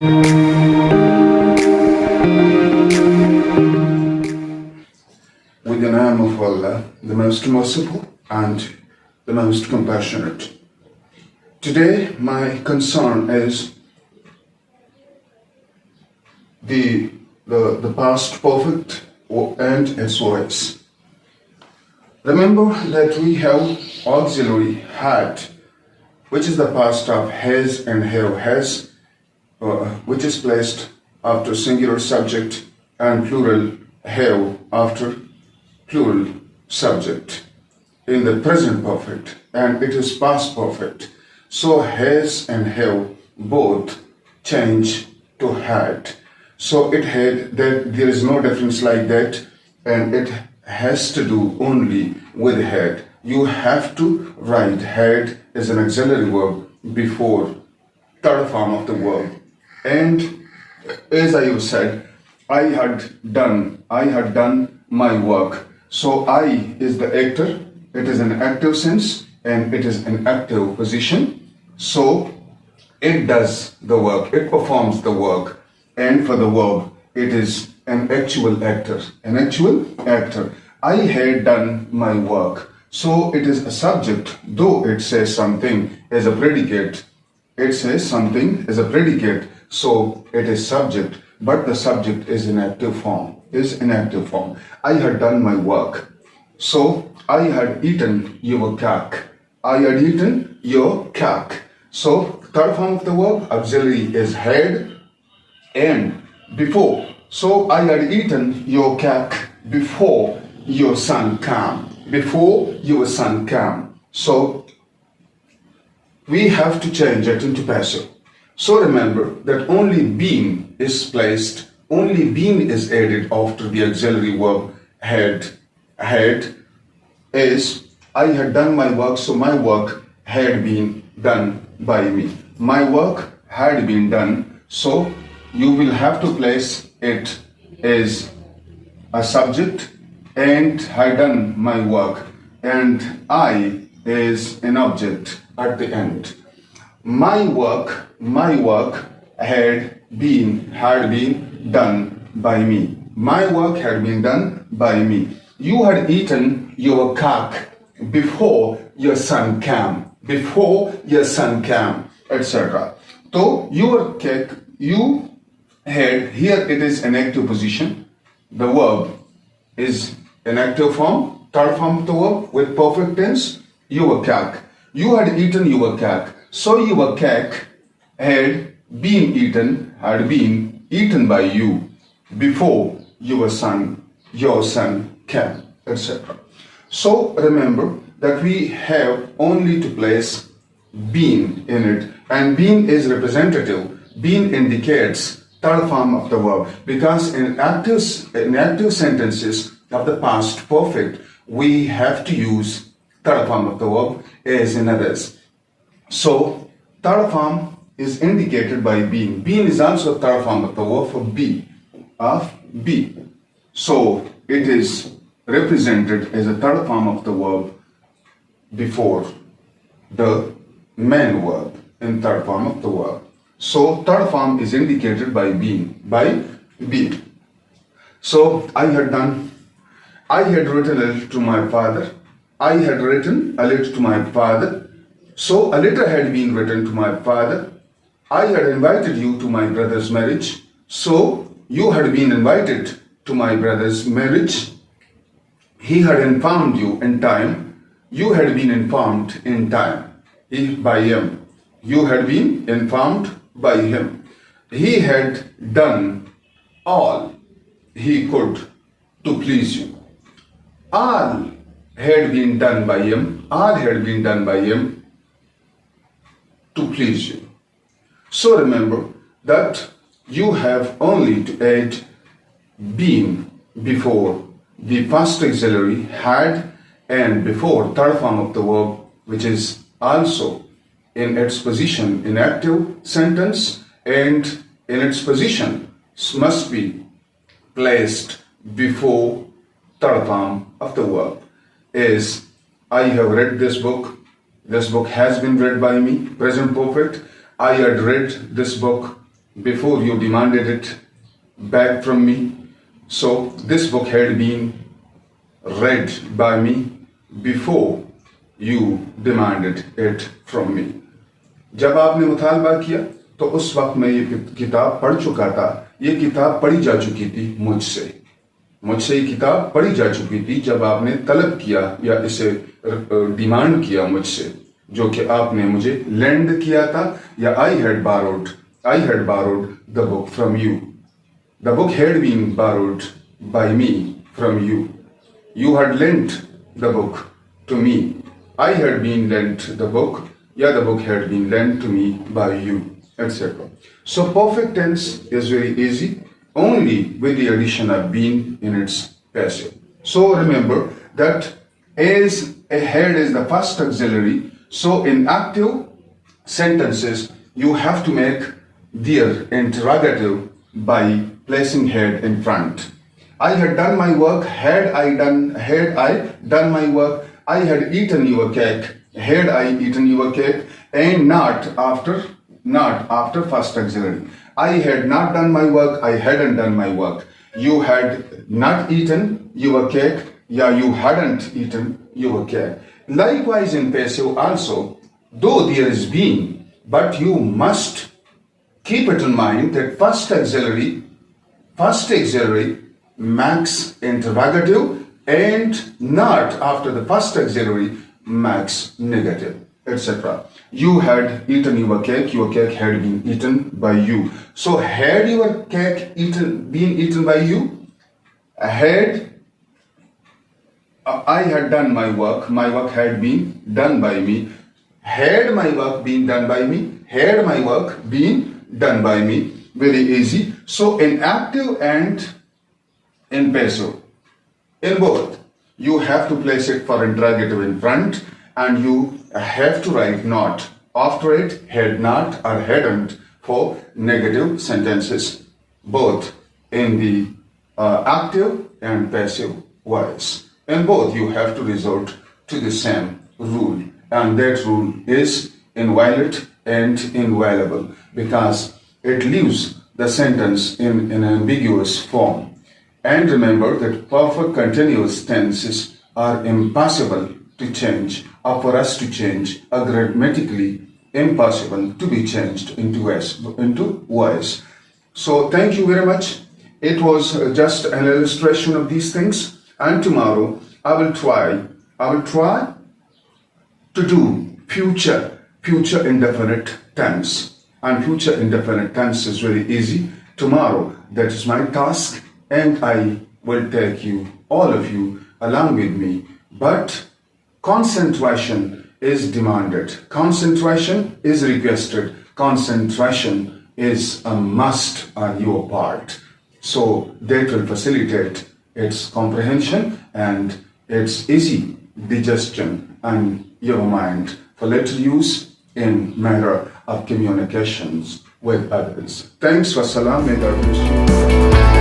With the name of Allah, the most merciful and the most compassionate. Today, my concern is the past perfect and its voice. Remember that we have auxiliary had, which is the past of has and has, which is placed after singular subject, and plural have after plural subject in the present perfect, and it is past perfect. So has and have both change to had. So it had, that there is no difference like that, and it has to do only with had. You have to write had as an auxiliary verb before third form of the verb. And as I have said, I had done my work. So I is the actor, it is an active sense and it is an active position. So it does the work, it performs the work. And for the verb, it is an actual actor, I had done my work. So it is a subject, though it says something as a predicate. So it is subject, but the subject is in active form, I had done my work. So I had eaten your cake. So third form of the verb, auxiliary is had and before. So I had eaten your cake before your son came. So we have to change it into passive. So remember that only been is added after the auxiliary verb had is I had done my work, so my work had been done by me. My work had been done, so you will have to place it as a subject, and had done my work, and I is an object at the end. My work had been done by me. My work had been done by me. You had eaten your cake before your son came, etc. So your cake, you had, here it is an active position. The verb is an active form, third form of the verb with perfect tense, your cake. You had eaten your cake. So your cake had been eaten by you before your son came, etc. So remember that we have only to place been in it, and been is representative. Been indicates third form of the verb, because in active sentences of the past perfect, we have to use third form of the verb as in others. So third form is indicated by being. Being is also third form of the verb for be. So it is represented as a third form of the verb before the main verb in third form of the verb. So third form is indicated by being, So I had written a letter to my father. So a letter had been written to my father. I had invited you to my brother's marriage. So you had been invited to my brother's marriage. He had informed you in time. You had been informed in time by him. You had been informed by him. He had done all he could to please you. All had been done by him to please you. So remember that you have only to add been before the past auxiliary had and before third form of the verb, which is also in its position in active sentence, and in its position must be placed before third form of the verb. Is I have read this book. This book has been read by me, present perfect. I had read this book before you demanded it back from me. So this book had been read by me before you demanded it from me. जब आपने मुतालबा किया तो उस वक्त मैं ये किताब पढ़ चुका था, ये किताब पढ़ी जा चुकी थी मुझसे ये किताब पढ़ी जा चुकी थी जब आपने तलब किया या इसे डिमांड किया मुझसे, जो कि आपने मुझे लेंड किया था, या I had borrowed the book from you. The book had been borrowed by me from you. You had lent the book to me. I had been lent the book. Yeah, the book had been lent to me by you, etc. So perfect tense is very easy, only with the addition of been in its passive. So remember that as had is the first auxiliary, so in active sentences you have to make their interrogative by placing had in front. I had done my work. Had I done my work, I had eaten your cake. Had I eaten your cake, and not after first auxiliary. I had not done my work, I hadn't done my work. You had not eaten your cake, yeah, you hadn't eaten your cake. Likewise in passive also, though there is been, but you must keep it in mind that first auxiliary makes interrogative, and not after the first auxiliary makes negative, etc. You had eaten your cake had been eaten by you. So had your cake been eaten by you? I had done my work had been done by me. Had my work been done by me? Had my work been done by me? Very easy. So in active and in passive, in both, you have to place it for interrogative in front, and you have to write not after it, had not or hadn't, for negative sentences, both in the active and passive voice. In both, you have to resort to the same rule, and that rule is inviolate and inviolable, because it leaves the sentence in an ambiguous form. And remember that perfect continuous tenses are impossible to change, or for us to change, are grammatically impossible to be changed into voice. So thank you very much. It was just an illustration of these things, and tomorrow I will try to do future indefinite tense, and future indefinite tense is very easy. Tomorrow, that is my task, and I will take you, all of you, along with me. But concentration is demanded. Concentration is requested. Concentration is a must on your part. So that will facilitate its comprehension and its easy digestion in your mind for later use in matter of communications with others. Thanks. Wassalam. May God bless you.